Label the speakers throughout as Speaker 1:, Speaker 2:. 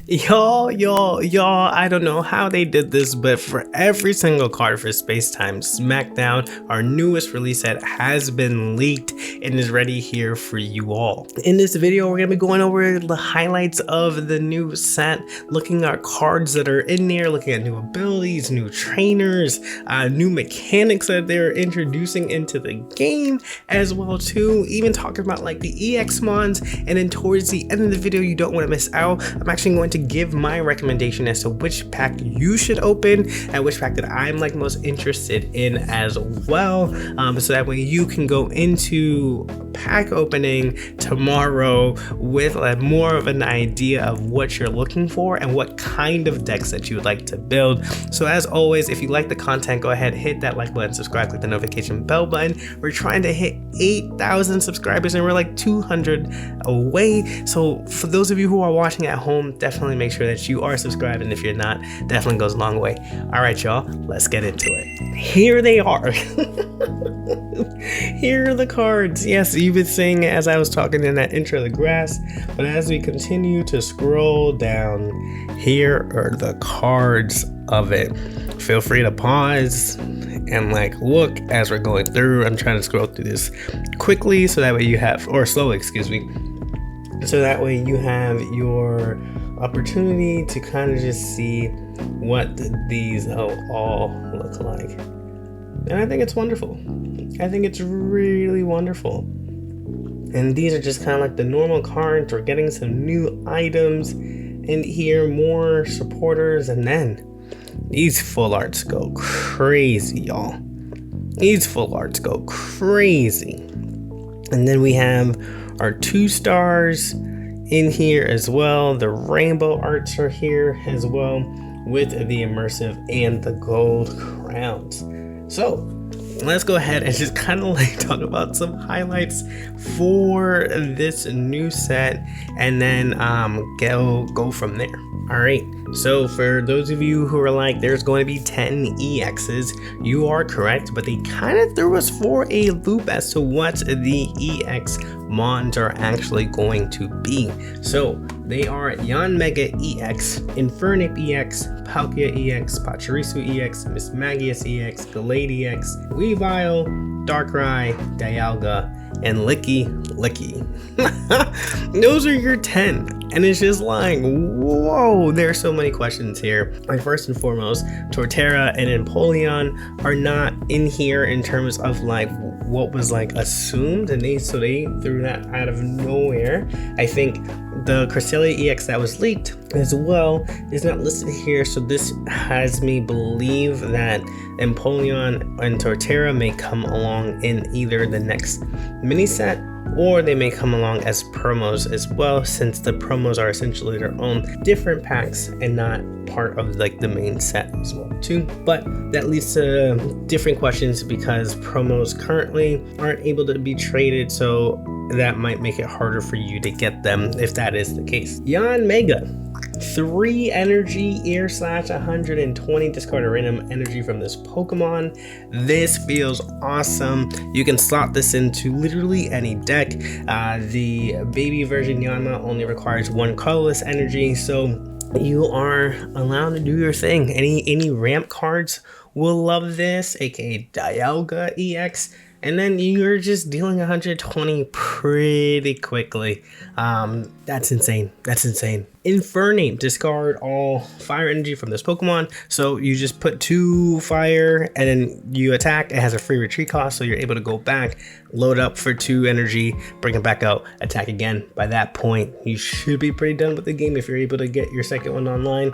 Speaker 1: Y'all, I don't know how they did this, but for every single card for Space-Time Smackdown, our newest release set has been leaked and is ready here for you all. In this video, we're going to be going over the highlights of the new set, looking at cards that are in there, looking at new abilities, new trainers, new mechanics that they're introducing into the game, as well too, even talking about like the EX mons. And then towards the end of the video, you don't want to miss out, I'm actually going to give my recommendation as to which pack you should open and which pack that I'm like most interested in as well, so that way you can go into pack opening tomorrow with more of an idea of what you're looking for and what kind of decks that you would like to build. So as always, if you like the content, go ahead, hit that like button, subscribe, click the notification bell button. We're trying to hit 8,000 subscribers and we're like 200 away. So for those of you who are watching at home, definitely make sure that you are subscribed, and if you're not, definitely goes a long way. All right, y'all, let's get into it. Here they are. Here are the cards. Yes, you've been seeing it as I was talking in that intro of the grass, but as we continue to scroll down, here are the cards of it. Feel free to pause and like look as we're going through. I'm trying to scroll through this quickly so that way you have, or slowly, excuse me, so that way you have your opportunity to kind of just see what these all look like. And I think it's wonderful. I think it's really wonderful. And these are just kind of like the normal cards. We're getting some new items and here more supporters, and then these full arts go crazy, y'all. These full arts go crazy. And then we have our 2 stars in here as well. The rainbow arts are here as well with the immersive and the gold crowns. So let's go ahead and just kind of like talk about some highlights for this new set and then go from there. All right, so for those of you who are like, there's going to be 10 EXs, you are correct, but they kind of threw us for a loop as to what the EX mons are actually going to be. So they are Yanmega EX, Infernape EX, Palkia EX, Pachirisu EX, Mismagius EX, Gallade EX, Weavile, Darkrai, Dialga, and Licky. Those are your 10. And it's just like, whoa, there's so many questions here. Like, first and foremost, Torterra and Empoleon are not in here in terms of like what was like assumed, and they threw that out of nowhere. I think the Cresselia EX that was leaked as well is not listed here, so this has me believe that Empoleon and Torterra may come along in either the next mini set, or they may come along as promos as well, since the promos are essentially their own different packs and not part of like the main set as well too. But that leads to different questions because promos currently aren't able to be traded, so that might make it harder for you to get them if that is the case. Yanmega, 3 energy, ear slash 120, discard a random energy from this Pokemon. This feels awesome. You can slot this into literally any deck. The baby version Yanma only requires 1 colorless energy, so you are allowed to do your thing. Any ramp cards will love this, aka Dialga EX. And then you're just dealing 120 pretty quickly. That's insane. That's insane. Infernape, discard all fire energy from this Pokemon. So you just put 2 fire and then you attack. It has a free retreat cost, so you're able to go back, load up for 2 energy, bring it back out, attack again. By that point, you should be pretty done with the game if you're able to get your second one online.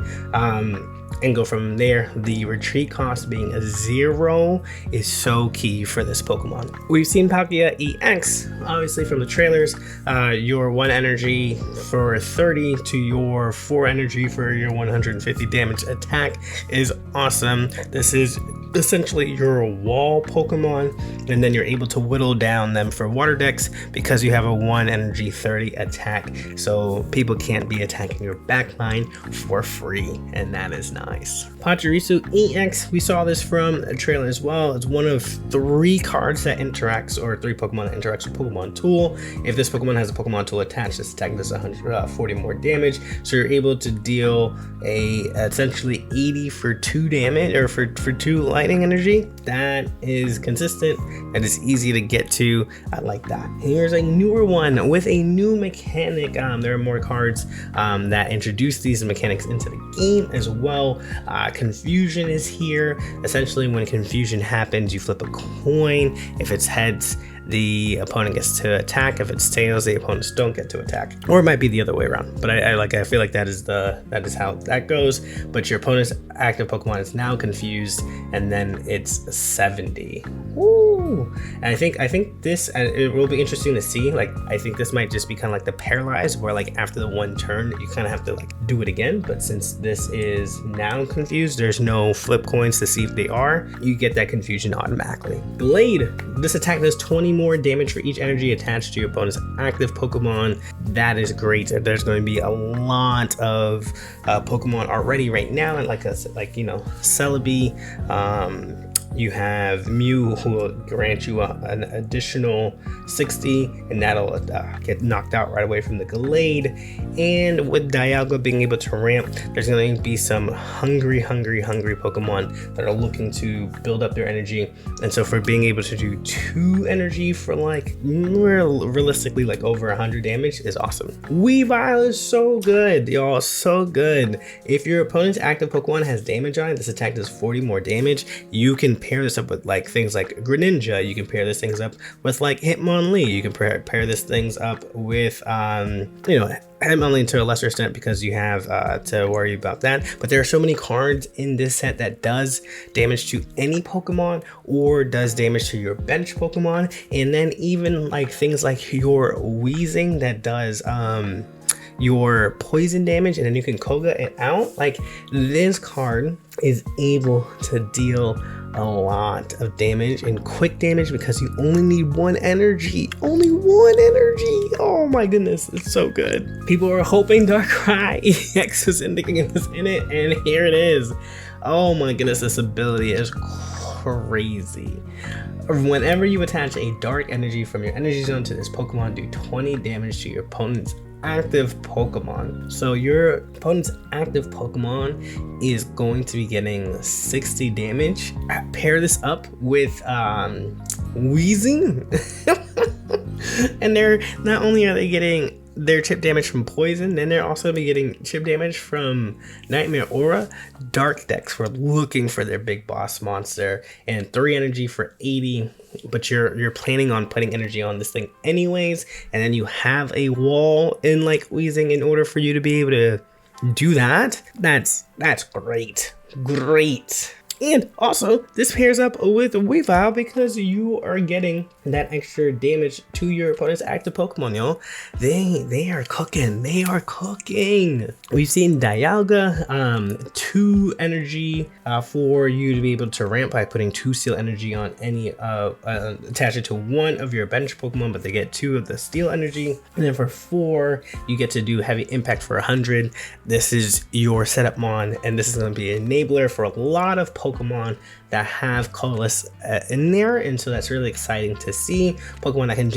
Speaker 1: And go from there. The retreat cost being a 0 is so key for this Pokemon. We've seen Palkia EX, obviously from the trailers, your 1 energy for 30 to your 4 energy for your 150 damage attack is awesome. This is essentially your wall Pokemon, and then you're able to whittle down them for water decks because you have a 1 energy 30 attack, so people can't be attacking your backline for free, and that is nice. Pachirisu EX, we saw this from a trailer as well. It's one of 3 cards that interacts, or 3 Pokemon that interacts with Pokemon Tool. If this Pokemon has a Pokemon Tool attached, this attack does 140 more damage, so you're able to deal a essentially 80 for 2 damage, or for 2 lightning energy. That is consistent and it's easy to get to. I like that. Here's a newer one with a new mechanic. There are more cards that introduce these mechanics into the game as well. Confusion is here. Essentially, when confusion happens, you flip a coin. If it's heads, the opponent gets to attack. If it's tails, the opponents don't get to attack. Or it might be the other way around. But I feel like that is how that goes. But your opponent's active Pokemon is now confused, and then it's 70. Woo! And I think this, it will be interesting to see. Like, I think this might just be kind of like the paralyzed, where like after the 1 turn, you kind of have to like do it again. But since this is now confused, there's no flip coins to see if they are. You get that confusion automatically. Blade. This attack does 20 more damage for each energy attached to your opponent's active Pokemon. That is great. There's going to be a lot of Pokemon already right now, and like Celebi. You have Mew, who will grant you an additional 60, and that'll get knocked out right away from the Glade. And with Dialga being able to ramp, there's going to be some hungry Pokemon that are looking to build up their energy. And so for being able to do 2 energy for like realistically like over 100 damage is awesome. Weavile is so good, y'all, so good. If your opponent's active Pokemon has damage on it, this attack does 40 more damage. You can pair this up with like things like Greninja. You can pair this things up with like Hitmonlee. You can pair this things up with Hitmonlee to a lesser extent because you have to worry about that. But there are so many cards in this set that does damage to any Pokemon or does damage to your bench Pokemon, and then even like things like your Weezing that does your poison damage, and then you can Koga it out. Like, this card is able to deal a lot of damage and quick damage because you only need 1 energy. Only 1 energy. Oh my goodness, it's so good. People are hoping Darkrai EX was in it, and here it is. Oh my goodness, this ability is crazy. Whenever you attach a dark energy from your energy zone to this Pokemon, do 20 damage to your opponent's active Pokemon. So your opponent's active Pokemon is going to be getting 60 damage. Pair this up with Weezing and they're not only are they getting their chip damage from poison, then they're also be getting chip damage from Nightmare Aura. Dark decks were looking for their big boss monster, and 3 energy for 80. But you're planning on putting energy on this thing anyways, and then you have a wall in like Weezing in order for you to be able to do that. That's great. And also, this pairs up with Weavile because you are getting that extra damage to your opponent's active Pokemon, y'all. They are cooking. They are cooking. We've seen Dialga, 2 energy for you to be able to ramp by putting 2 steel energy on any attach it to 1 of your bench Pokemon, but they get 2 of the steel energy. And then for 4, you get to do heavy impact for 100. This is your setup mon, and this is going to be an enabler for a lot of Pokemon that have colorless in there, and so that's really exciting to see. Pokemon that can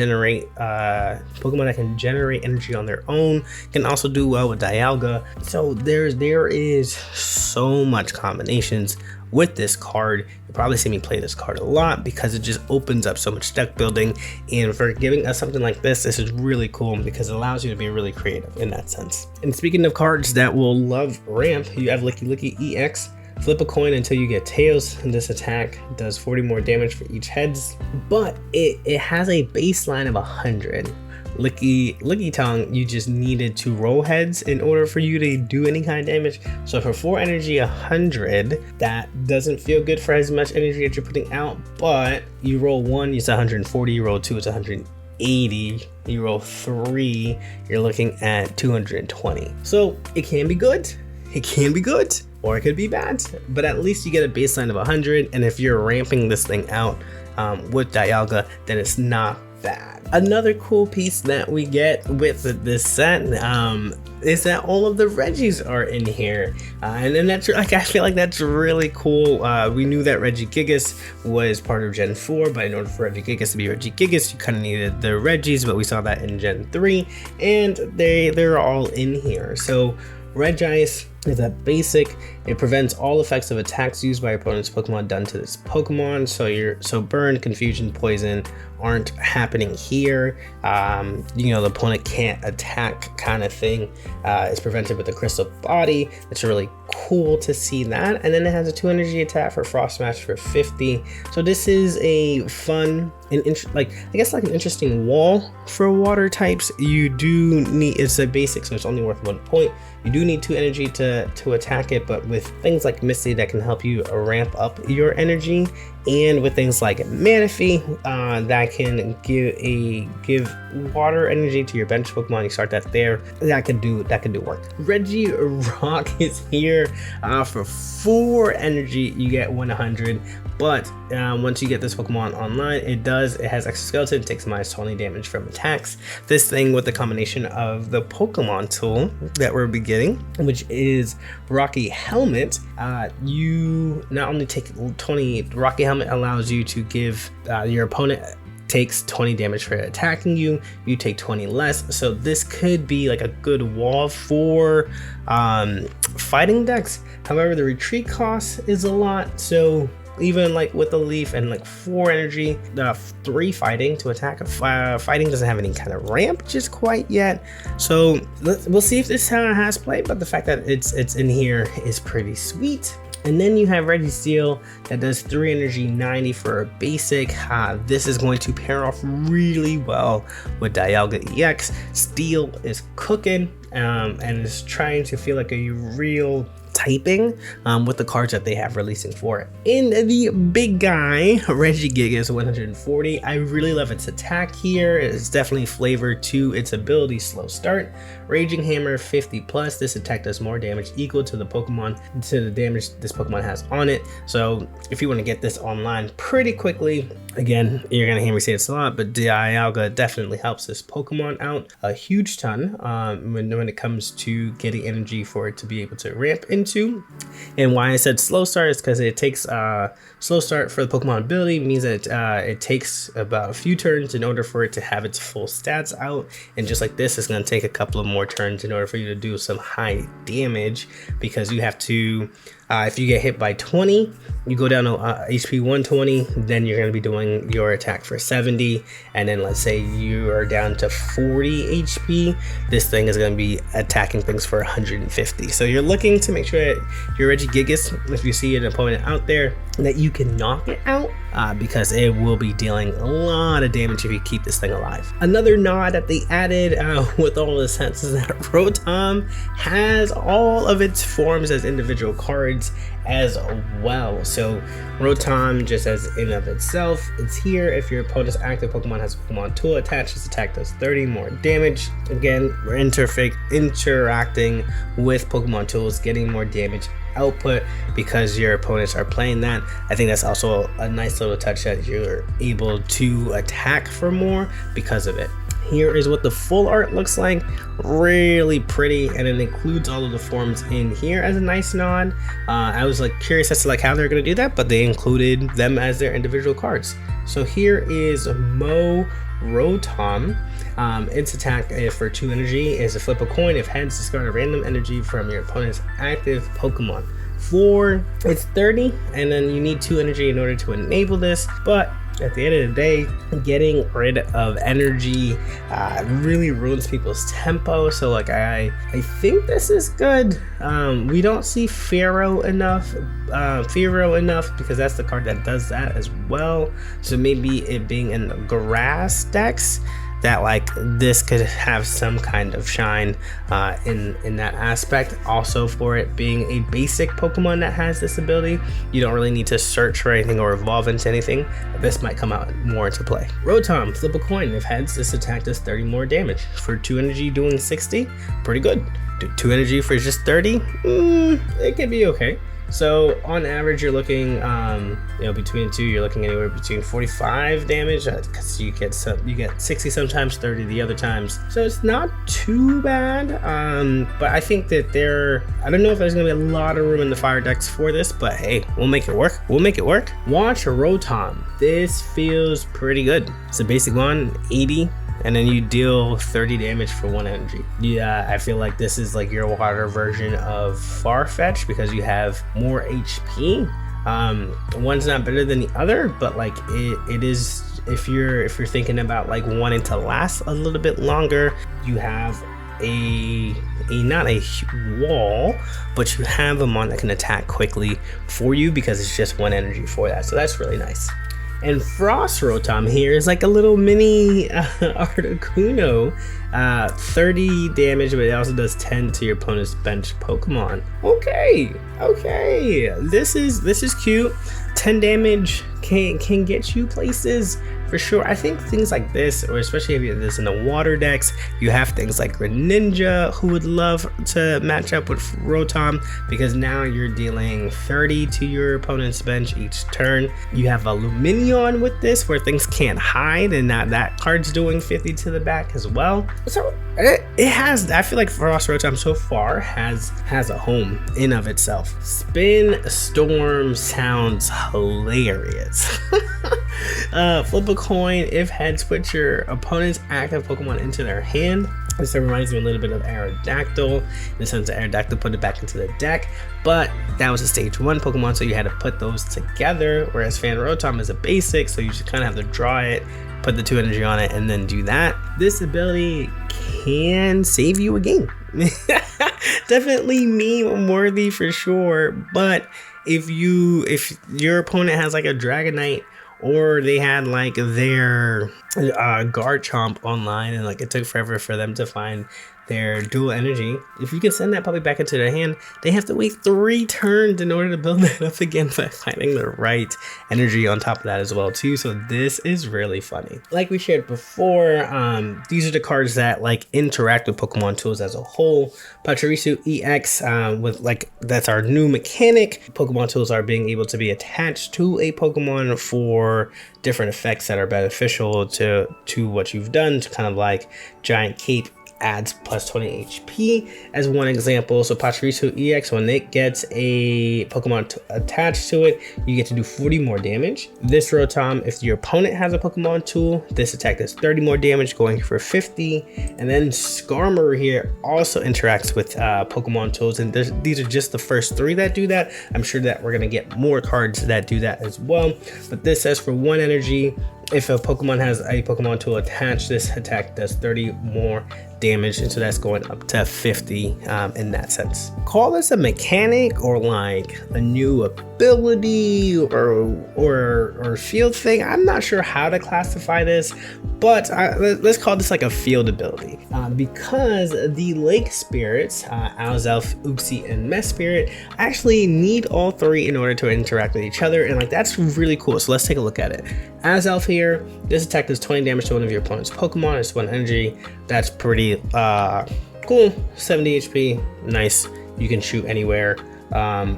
Speaker 1: generate energy on their own can also do well with Dialga. So there is so much combinations with this card. You'll probably see me play this card a lot because it just opens up so much deck building, and for giving us something like this is really cool because it allows you to be really creative in that sense. And speaking of cards that will love ramp, you have Licky EX. Flip a coin until you get tails, and this attack does 40 more damage for each heads, but it has a baseline of 100. Licky Tongue, you just needed to roll heads in order for you to do any kind of damage. So for 4 energy, 100, that doesn't feel good for as much energy that you're putting out, but you roll 1, it's 140, you roll 2, it's 180, you roll 3, you're looking at 220. So it can be good. It can be good. or it could be bad, but at least you get a baseline of 100, and if you're ramping this thing out with Dialga, then it's not bad. Another cool piece that we get with this set is that all of the Reggies are in here, and then that's like, I feel like that's really cool. We knew that Regigigas was part of Gen 4, but in order for Regigigas to be Regigigas, you kind of needed the Reggies, but we saw that in Gen 3, and they're all in here. So Regice is a basic. It prevents all effects of attacks used by your opponent's Pokemon done to this Pokemon. So burn, confusion, poison aren't happening here. You know, the opponent can't attack kind of thing. It's prevented with the Crystal Body. It's really cool to see that. And then it has a 2 energy attack for Frost Smash for 50. So this is a fun and I guess like an interesting wall for water types. You do need, it's a basic, so it's only worth 1 point. You do need 2 energy to attack it, but with things like Misty that can help you ramp up your energy, and with things like Manaphy that can give water energy to your bench Pokemon, you start that there. That could do work. Regirock is here for 4 energy. You get 100. But once you get this Pokemon online, it has Exoskeleton, it takes minus 20 damage from attacks. This thing with the combination of the Pokemon tool that we're beginning, which is Rocky Helmet, you not only take 20, Rocky Helmet allows you to give your opponent takes 20 damage for attacking you, you take 20 less. So this could be like a good wall for fighting decks. However, the retreat cost is a lot, so even like with the leaf and like 4 energy, 3 fighting to attack. Fighting doesn't have any kind of ramp just quite yet, so we'll see if this has play, but the fact that it's in here is pretty sweet. And then you have Registeel that does 3 energy, 90 for a basic. This is going to pair off really well with Dialga EX. Steel is cooking and is trying to feel like a real typing with the cards that they have releasing for it. In the big guy, Regigigas 140. I really love its attack here. It's definitely flavor to its ability Slow Start. Raging Hammer 50 plus. This attack does more damage equal to the damage this Pokemon has on it. So if you want to get this online pretty quickly, again, you're gonna hear me say this a lot, but Dialga definitely helps this Pokemon out a huge ton when it comes to getting energy for it to be able to ramp into. And why I said Slow Start is because it takes Slow Start for the Pokemon ability means that it takes about a few turns in order for it to have its full stats out, and just like this, it's going to take a couple of more turns in order for you to do some high damage, because you have to if you get hit by 20, you go down to HP 120, then you're going to be doing your attack for 70, and then let's say you are down to 40 HP, this thing is going to be attacking things for 150. So you're looking to make sure that your Regigigas, if you see an opponent out there, that you can knock it out, because it will be dealing a lot of damage if you keep this thing alive. Another nod that they added with all the sets is that Rotom has all of its forms as individual cards as well. So Rotom, just as in of itself, it's here. If your opponent's active Pokemon has a Pokemon tool attached, this attack does 30 more damage. Again, we're interacting with Pokemon tools, getting more damage output because your opponents are playing that. I think that's also a nice little touch that you're able to attack for more because of it. Here is what the full art looks like. Really pretty, and it includes all of the forms in here as a nice nod. I was like curious as to like how they're gonna do that, but they included them as their individual cards. So here is Rotom. Its attack for 2 energy is to flip a coin. If heads, discard a random energy from your opponent's active Pokemon. For it's 30, and then you need 2 energy in order to enable this, but at the end of the day, getting rid of energy really ruins people's tempo. So like I think this is good. We don't see Fearow enough because that's the card that does that as well. So maybe it being in the grass decks, that like this could have some kind of shine in that aspect. Also, for it being a basic Pokemon that has this ability, you don't really need to search for anything or evolve into anything. This might come out more into play. Rotom, flip a coin. If heads, this attack does 30 more damage. For 2 energy, doing 60, pretty good. 2 energy for just 30, it could be okay. So on average, you're looking, between the two, you're looking anywhere between 45 damage, because you get 60 sometimes, 30 the other times. So it's not too bad. But I think that I don't know if there's gonna be a lot of room in the fire decks for this, but hey, we'll make it work. Watch Rotom. This feels pretty good. It's a basic one, 80. And then you deal 30 damage for 1 energy. Yeah, I feel like this is like your water version of Farfetch because you have more HP. One's not better than the other, but like it is, if you're thinking about like wanting to last a little bit longer, you have not a wall, but you have a mon that can attack quickly for you because it's just 1 energy for that. So that's really nice. And Frost Rotom here is like a little mini Articuno, 30 damage, but it also does 10 to your opponent's bench Pokemon. Okay, this is cute. 10 damage can get you places for sure. I think things like this, or especially if you have this in the water decks, you have things like Greninja who would love to match up with Rotom, because now you're dealing 30 to your opponent's bench each turn. You have a Luminion with this where things can't hide, and now that card's doing 50 to the back as well. So it has, I feel like Frost Rotom so far has a home in of itself. Spin Storm sounds hilarious. Flip a coin. If heads, put your opponent's active Pokemon into their hand. This reminds me a little bit of Aerodactyl, in the sense that Aerodactyl put it back into the deck, but that was a stage 1 Pokemon, so you had to put those together, whereas Fan Rotom is a basic, so you just kind of have to draw it, put the 2 energy on it, and then do that. This ability can save you a game. Definitely meme worthy for sure, but if your opponent has like a Dragonite, or they had like their Garchomp online and like it took forever for them to find their dual energy, if you can send that puppy back into their hand, they have to wait 3 turns in order to build that up again by finding the right energy on top of that as well too. So this is really funny. Like we shared before, these are the cards that like interact with Pokemon tools as a whole. Pachirisu EX, with like, that's our new mechanic. Pokemon tools are being able to be attached to a Pokemon for different effects that are beneficial to what you've done, to kind of like Giant Cape adds plus 20 HP as one example. So Pachirisu EX, when it gets a Pokemon attached to it, you get to do 40 more damage. This Rotom, if your opponent has a Pokemon tool, this attack does 30 more damage, going for 50. And then Skarmory here also interacts with Pokemon tools, and these are just the first 3 that do that. I'm sure that we're gonna get more cards that do that as well. But this says for 1 energy, if a Pokemon has a Pokemon tool attached, this attack does 30 more damage, and so that's going up to 50 in that sense. Call this a mechanic or like a new ability or field thing. I'm not sure how to classify this, but let's call this like a field ability, because the Lake Spirits, Azelf, Uxie, and Mesprit actually need all 3 in order to interact with each other, and like that's really cool. So let's take a look at it. Azelf here, this attack does 20 damage to one of your opponent's Pokemon. It's 1 energy. That's pretty cool. 70 HP, nice. You can shoot anywhere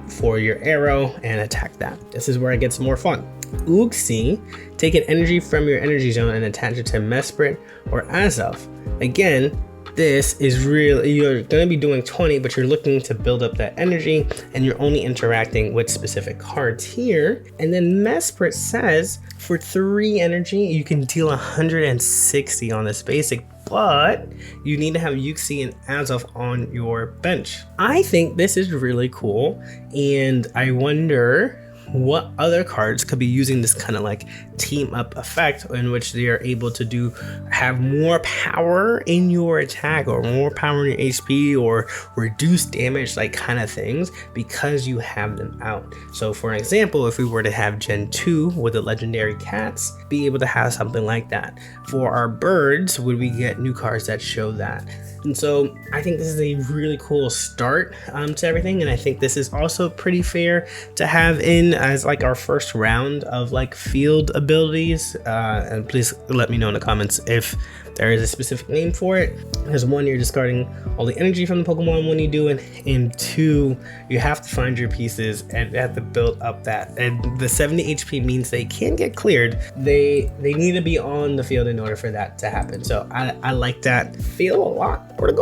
Speaker 1: for your arrow and attack that. This is where it gets more fun. Uxie, take an energy from your energy zone and attach it to Mesprit or Azelf. Again, this is really, you're going to be doing 20, but you're looking to build up that energy, and you're only interacting with specific cards here. And then Mesprit says for 3 energy, you can deal 160 on this basic, but you need to have Uxie and Azelf on your bench. I think this is really cool, and I wonder what other cards could be using this kind of like team up effect, in which they are able to have more power in your attack, or more power in your HP, or reduce damage, like kind of things, because you have them out. So for example, if we were to have Gen 2 with the legendary cats, be able to have something like that. For our birds, would we get new cards that show that? And so I think this is a really cool start to everything, and I think this is also pretty fair to have in as like our first round of like field abilities, and please let me know in the comments if there is a specific name for it. There's one, you're discarding all the energy from the Pokemon when you do it, and two, you have to find your pieces and have to build up that. And the 70 HP means they can get cleared. They need to be on the field in order for that to happen. So I like that feel a lot. Pretty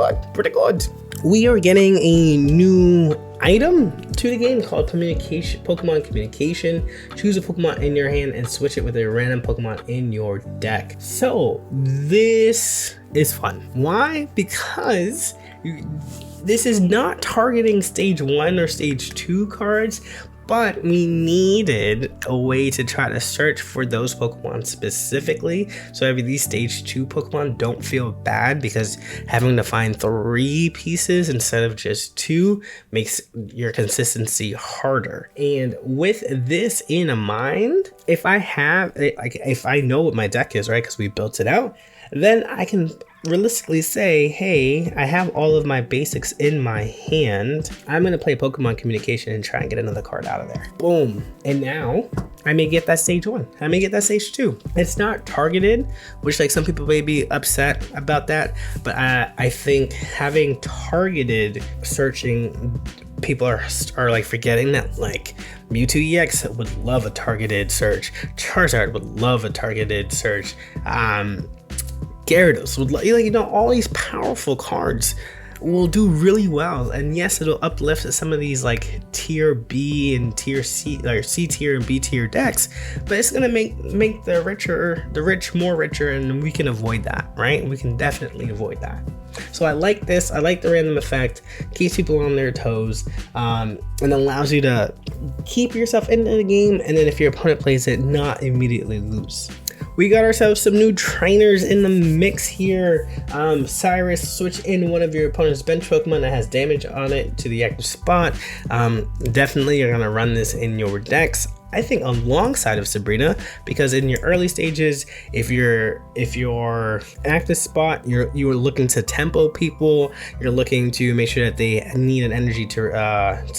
Speaker 1: good. We are getting a new item to the game called Pokemon Communication. Choose a Pokemon in your hand and switch it with a random Pokemon in your deck. So this is fun. Why? Because this is not targeting stage 1 or stage 2 cards, but we needed a way to try to search for those Pokemon specifically. So maybe these stage 2 Pokemon don't feel bad, because having to find 3 pieces instead of just 2 makes your consistency harder. And with this in mind, if I know what my deck is, right, because we built it out, then I can realistically say, hey, I have all of my basics in my hand. I'm gonna play Pokemon Communication and try and get another card out of there. Boom. And now I may get that stage 1. I may get that stage 2. It's not targeted, which like some people may be upset about that, but I think having targeted searching, people are like forgetting that like Mewtwo EX would love a targeted search. Charizard would love a targeted search. Gyarados would, like, you know, all these powerful cards will do really well. And yes, it'll uplift some of these like tier B and tier C, or C tier and B tier decks, but it's gonna make the rich more richer, and we can avoid that, right? We can definitely avoid that. So I like this. I like the random effect, keeps people on their toes, and allows you to keep yourself into the game, and then if your opponent plays it, not immediately lose. We got ourselves some new trainers in the mix here. Cyrus, switch in one of your opponent's bench Pokemon that has damage on it to the active spot. Definitely you're gonna run this in your decks, I think, alongside of Sabrina, because in your early stages, if your active spot, you're looking to tempo people, you're looking to make sure that they need an energy to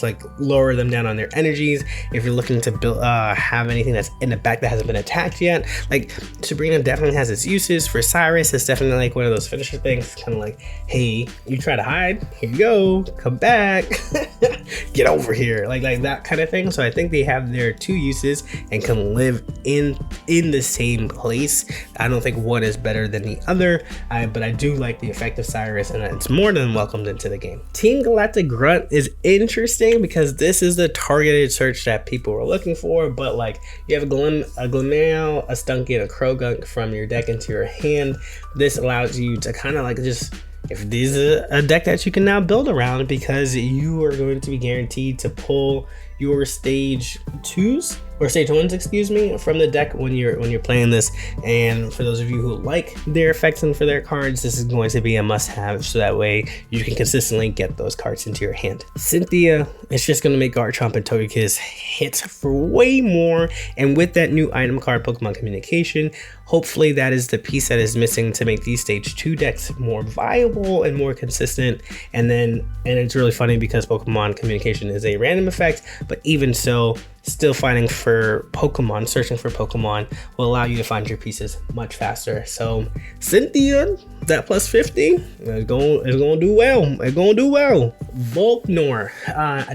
Speaker 1: like lower them down on their energies. If you're looking to build have anything that's in the back that hasn't been attacked yet, like Sabrina definitely has its uses. For Cyrus, it's definitely like one of those finisher things, kind of like, hey, you try to hide, here you go, come back, get over here, like that kind of thing. So I think they have their two uses and can live in the same place. I don't think one is better than the other, but I do like the effect of Cyrus, and it's more than welcomed into the game. Team Galactic Grunt is interesting because this is the targeted search that people were looking for, but like you have a Glameow, a Stunky, and a Krogunk from your deck into your hand. This allows you to kind of like just, if this is a deck that you can now build around, because you are going to be guaranteed to pull your stage 2s or stage 1s, excuse me, from the deck when you're playing this. And for those of you who like their effects and for their cards, this is going to be a must-have, so that way you can consistently get those cards into your hand. Cynthia is just going to make Garchomp and Togekiss hit for way more, and with that new item card, Pokemon Communication, hopefully that is the piece that is missing to make these stage 2 decks more viable and more consistent. And it's really funny because Pokemon Communication is a random effect, but even so, still finding for Pokemon, searching for Pokemon will allow you to find your pieces much faster. So Cynthia, that plus 50 is gonna do well. It's gonna do well. Volknor,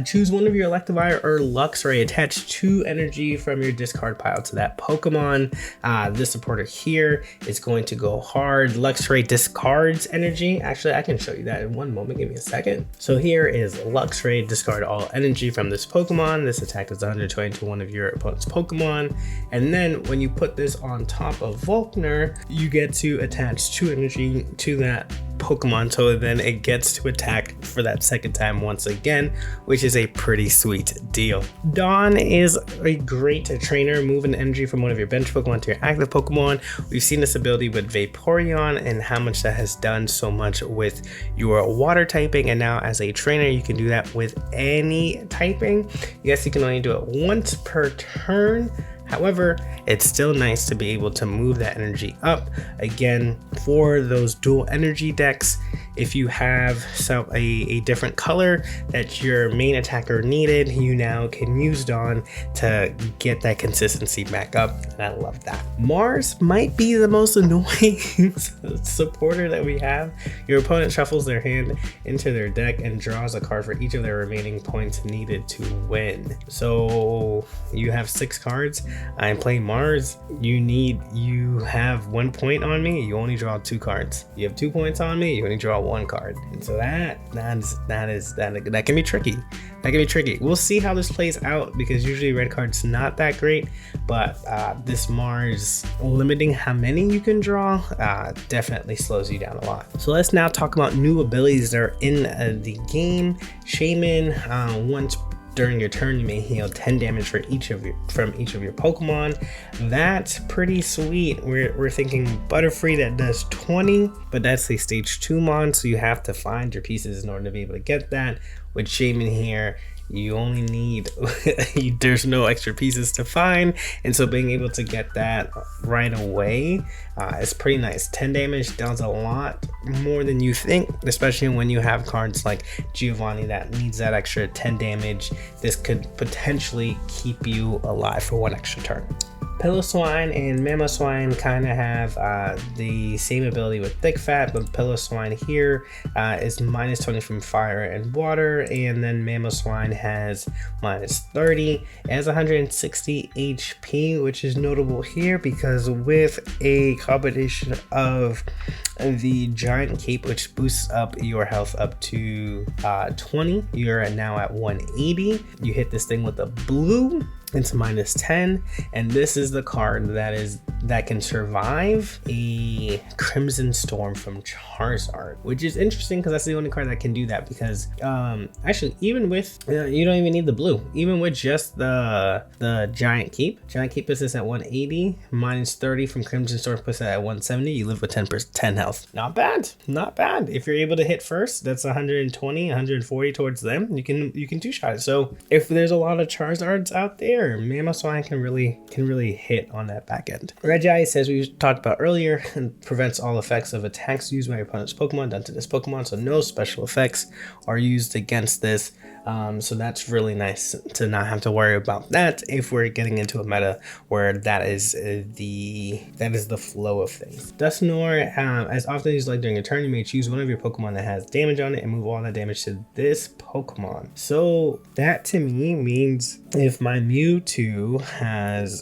Speaker 1: choose one of your Electivire or Luxray. Attach 2 energy from your discard pile to that Pokemon. This supporter here is going to go hard. Luxray discards energy. Actually, I can show you that in one moment. Give me a second. So here is Luxray, discard all energy from this Pokemon. This attack is 120 to one of your opponent's Pokemon. And then when you put this on top of Volknor, you get to attach 2 energy to that Pokemon, so then it gets to attack for that second time once again, which is a pretty sweet deal. Dawn is a great trainer, moving energy from one of your bench Pokemon to your active Pokemon. We've seen this ability with Vaporeon and how much that has done so much with your water typing, and now as a trainer you can do that with any typing. Yes, you can only do it once per turn. However, it's still nice to be able to move that energy up. Again, for those dual energy decks, if you have a different color that your main attacker needed, you now can use Dawn to get that consistency back up, and I love that. Mars might be the most annoying supporter that we have. Your opponent shuffles their hand into their deck and draws a card for each of their remaining points needed to win. So you have 6 cards. I'm playing Mars. You have 1 point on me, you only draw 2 cards. You have 2 points on me, you only draw 1 card. And so that can be tricky. That can be tricky. We'll see how this plays out, because usually red card's not that great, but this Mars limiting how many you can draw definitely slows you down a lot. So let's now talk about new abilities that are in the game. Shaman, once during your turn, you may heal 10 damage from each of your Pokemon. That's pretty sweet. We're thinking Butterfree that does 20, but that's a stage 2 mon, so you have to find your pieces in order to be able to get that. With Shaman here, you only need there's no extra pieces to find, and so being able to get that right away is pretty nice. 10 damage does a lot more than you think, especially when you have cards like Giovanni that needs that extra 10 damage. This could potentially keep you alive for 1 extra turn. Piloswine and Mamoswine kind of have the same ability with Thick Fat, but Piloswine here is minus 20 from fire and water, and then Mamoswine has minus 30. It has 160 HP, which is notable here because with a combination of the Giant Cape, which boosts up your health up to 20, you're now at 180. You hit this thing with a blue, it's minus 10, and this is the card that can survive a Crimson Storm from Charizard, which is interesting because that's the only card that can do that. Because actually, even with you don't even need the blue, even with just the Giant Cape puts this at 180, minus 30 from Crimson Storm puts it at 170. You live with 10 health. Not bad, not bad. If you're able to hit first, that's 120, 140 towards them. You can two-shot it. So if there's a lot of Charizards out there, Mamoswine can really hit on that back end. Reggie says we talked about earlier, and prevents all effects of attacks used by your opponent's Pokemon done to this Pokemon, so no special effects are used against this. So that's really nice to not have to worry about that if we're getting into a meta where that is the flow of things. Dusknoir, as often as like during a turn, you may choose one of your Pokemon that has damage on it and move all that damage to this Pokemon. So that to me means if my Mewtwo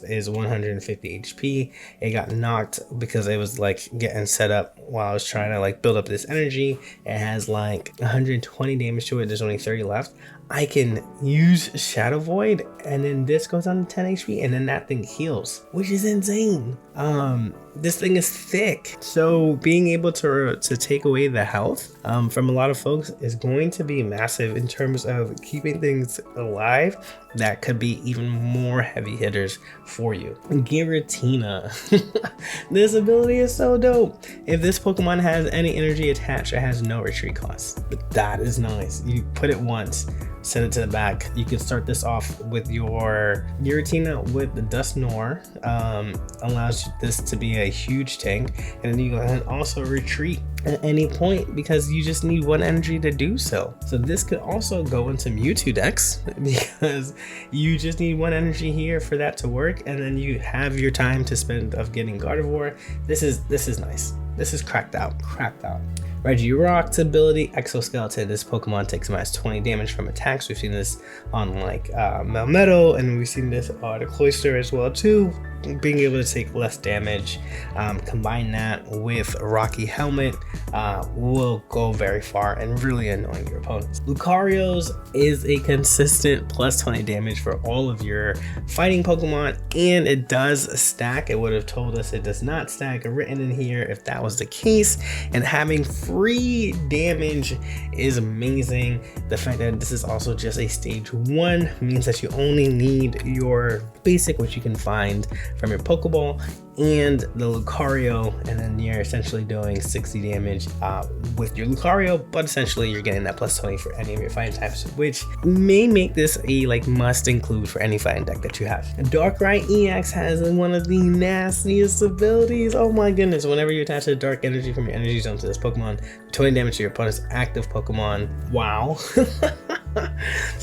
Speaker 1: is 150 HP, it got knocked because it was like getting set up while I was trying to like build up this energy. It has like 120 damage to it. There's only 30 left. I can use Shadow Void, and then this goes on to 10 HP, and then that thing heals, which is insane. This thing is thick, so being able to take away the health from a lot of folks is going to be massive in terms of keeping things alive. That could be even more heavy hitters for you. Giratina. This ability is so dope. If this Pokemon has any energy attached, it has no retreat cost. But that is nice. You put it once, send it to the back. You can start this off with your Giratina with the Dusknoir. Allows this to be a huge tank, and then you can also retreat at any point because you just need 1 energy to do so. So this could also go into Mewtwo decks because you just need 1 energy here for that to work, and then you have your time to spend of getting Gardevoir. This is nice. This is cracked out. Regirock's ability, Exoskeleton. This Pokemon takes minus 20 damage from attacks. We've seen this on like Melmetal, and we've seen this on Cloyster as well too. Being able to take less damage, combine that with Rocky Helmet, will go very far and really annoying your opponents. Lucario's is a consistent plus 20 damage for all of your fighting Pokemon, and it does stack. It would have told us it does not stack written in here if that was the case, and having free damage is amazing. The fact that this is also just a stage 1 means that you only need your basic, which you can find from your Pokeball, and the Lucario, and then you're essentially doing 60 damage with your Lucario, but essentially you're getting that plus 20 for any of your fighting types, which may make this a like must include for any fighting deck that you have. Darkrai EX has one of the nastiest abilities. Oh my goodness, whenever you attach a dark energy from your energy zone to this Pokemon, 20 damage to your opponent's active Pokemon. Wow.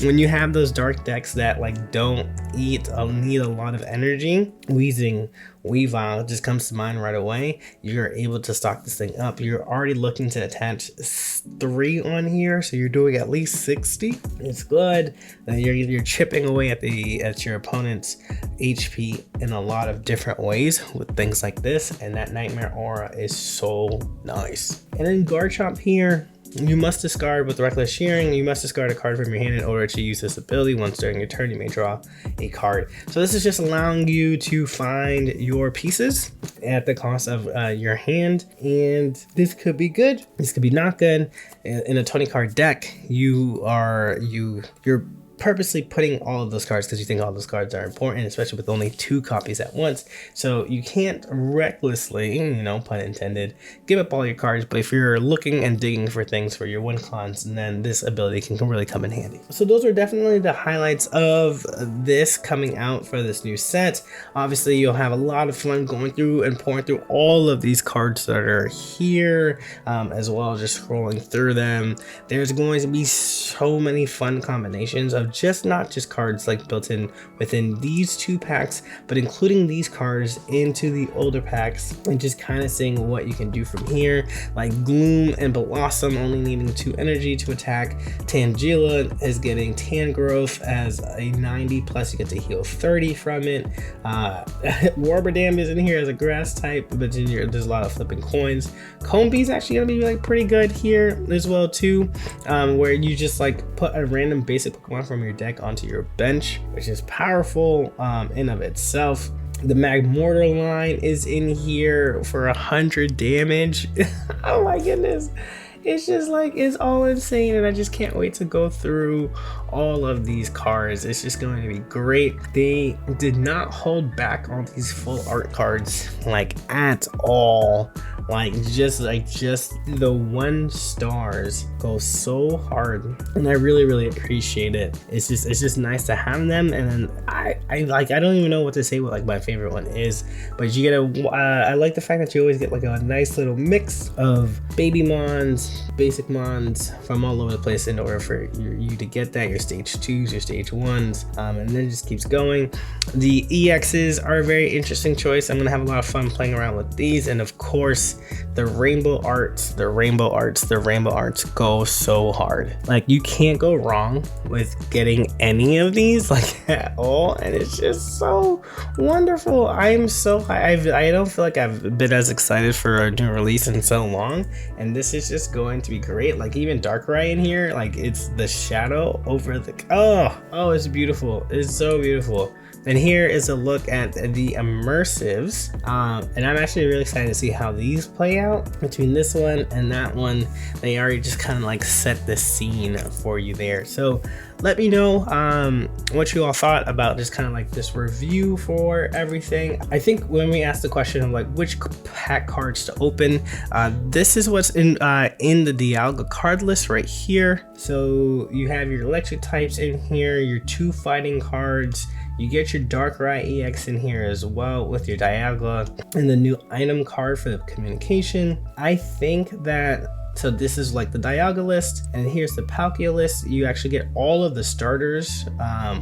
Speaker 1: When you have those dark decks that like don't need a lot of energy, Weavile just comes to mind right away. You're able to stock this thing up. You're already looking to attach 3 on here, so you're doing at least 60. It's good. You're chipping away at your opponent's HP in a lot of different ways with things like this, and that Nightmare Aura is so nice. And then Garchomp here, you must discard with Reckless Shearing. You must discard a card from your hand in order to use this ability. Once during your turn, you may draw a card. So this is just allowing you to find your pieces at the cost of your hand, and this could be good. This could be not good. In a 20 card deck, you're purposely putting all of those cards because you think all those cards are important, especially with only 2 copies at once. So you can't recklessly, you know, pun intended, give up all your cards. But if you're looking and digging for things for your win cons, then this ability can really come in handy. So those are definitely the highlights of this coming out for this new set. Obviously, you'll have a lot of fun going through and pouring through all of these cards that are here, as well as just scrolling through them. There's going to be so many fun combinations of not just cards like built in within these 2 packs, but including these cards into the older packs, and just kind of seeing what you can do from here. Like Gloom and Blossom only needing 2 energy to attack. Tangela is getting Tangrowth as a 90 plus, you get to heal 30 from it. Warberdam is in here as a grass type, but then there's a lot of flipping coins. Combee is actually gonna be like pretty good here as well too, where you just like put a random basic Pokemon from your deck onto your bench, which is powerful in of itself. The Magmortar line is in here for 100 damage. Oh my goodness. It's just like, it's all insane, and I just can't wait to go through all of these cards. It's just going to be great. They did not hold back on these full art cards like at all. Like just the 1 stars go so hard, and I really appreciate it. It's just nice to have them. And then I don't even know what to say what like my favorite one is, but you get I like the fact that you always get like a nice little mix of baby mons, basic mons from all over the place in order for you to get that, your stage 2s, your stage 1s, and then it just keeps going. The EXs are a very interesting choice. I'm gonna have a lot of fun playing around with these, and of course the rainbow arts go so hard. Like you can't go wrong with getting any of these like at all, and it's just so wonderful. I'm so I don't feel like I've been as excited for a new release in so long, and this is just going to be great. Like even Darkrai in here, like it's the shadow over the oh it's beautiful. It's so beautiful. And here is a look at the immersives, and I'm actually really excited to see how these play out. Between this one and that one, they already just kind of like set the scene for you there. So let me know what you all thought about just kind of like this review for everything. I think when we asked the question of like which pack cards to open, this is what's in the Dialga card list right here. So you have your electric types in here, your 2 fighting cards. You get your Darkrai EX in here as well with your Dialga, and the new item card for the communication. I think that, so this is like the Dialga list, and here's the Palkia list. You actually get all of the starters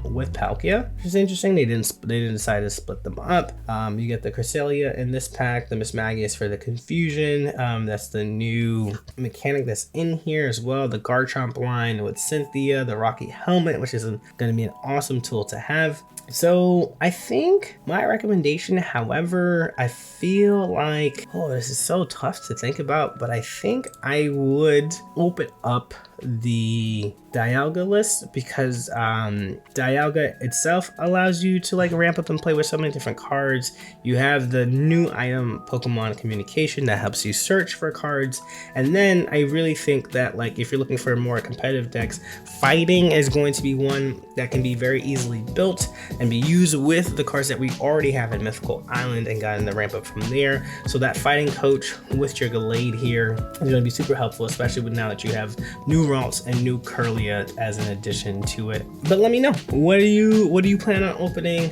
Speaker 1: with Palkia, which is interesting. They didn't decide to split them up. You get the Cresselia in this pack, the Mismagius for the confusion. That's the new mechanic that's in here as well. The Garchomp line with Cynthia, the Rocky Helmet, which is going to be an awesome tool to have. So I think my recommendation, however, I feel like, oh, this is so tough to think about, but I think I would open up the Dialga list, because Dialga itself allows you to like ramp up and play with so many different cards. You have the new item Pokemon Communication that helps you search for cards, and then I really think that like if you're looking for more competitive decks, fighting is going to be one that can be very easily built and be used with the cards that we already have in Mythical Island and gotten the ramp up from there. So that fighting coach with your Gallade here is going to be super helpful, especially with now that you have new routes and new Curlia as an addition to it. But let me know, what do you plan on opening?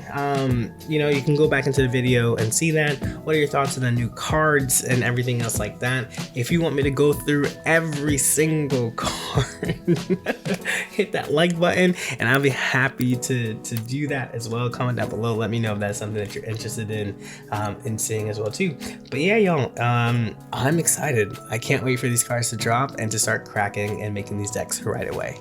Speaker 1: You know, you can go back into the video and see that. What are your thoughts on the new cards and everything else like that? If you want me to go through every single card, hit that like button and I'll be happy to do that as well. Comment down below, let me know if that's something that you're interested in seeing as well too. But yeah, y'all, I'm excited. I can't wait for these cards to drop and to start cracking and making these decks right away.